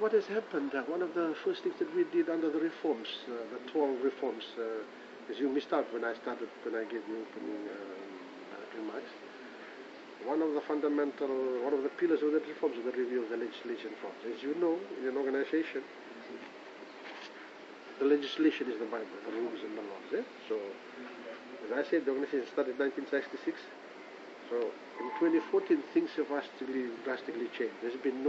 what has happened, one of the first things that we did under the reforms, the 12 reforms, as you missed out when I gave you opening remarks, one of the pillars of the reforms is the review of the legislation forms. As you know, in an organization, the legislation is the Bible, the rules and the laws. So, as I said, the organization started in 1966. So, in 2014, things have drastically changed. There's been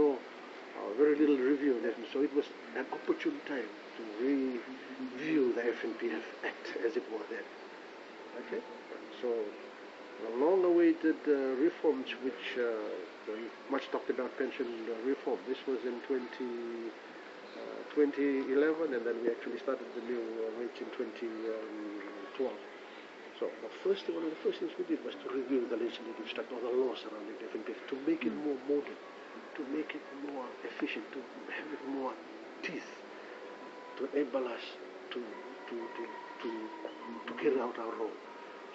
very little review. So it was an opportune time to review the FNPF Act, as it were then. Okay? So, the long-awaited reforms, which much talked about pension reform. This was in 2011, and then we actually started the new wage in 2012. So one of the first things we did was to review the legislative structure, the laws surrounding the FNPF, to make it more modern, to make it more efficient, to have it more teeth, to enable us to carry out our role.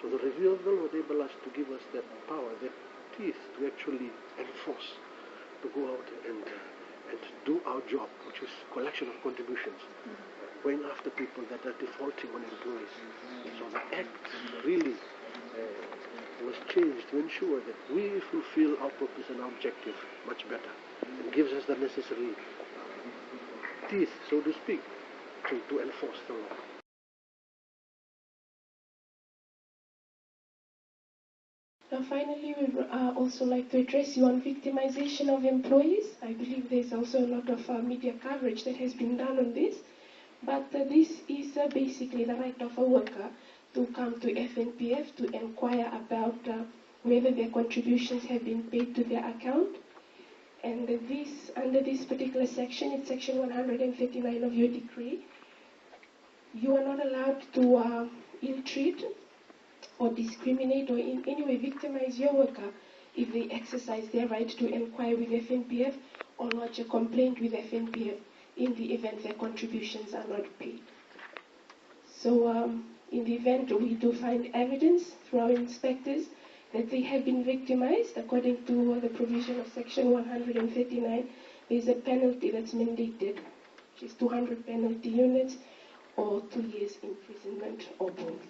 So the review of the law enabled us to give us that power, that teeth to actually enforce, to go out and do our job, which is collection of contributions, going after people that are defaulting on employees. So the Act really was changed to ensure that we fulfill our purpose and our objective much better, and gives us the necessary teeth, so to speak, to enforce the law. Finally, we would also like to address you on victimization of employees. I believe there's also a lot of media coverage that has been done on this, but this is basically the right of a worker to come to FNPF to inquire about whether their contributions have been paid to their account. And this, under this particular section, it's section 139 of your decree, you are not allowed to ill-treat or discriminate or in any way victimize your worker if they exercise their right to inquire with FNPF or lodge a complaint with FNPF in the event their contributions are not paid. So in the event we do find evidence through our inspectors that they have been victimized, according to the provision of section 139, there's a penalty that's mandated, which is 200 penalty units or 2 years imprisonment or both.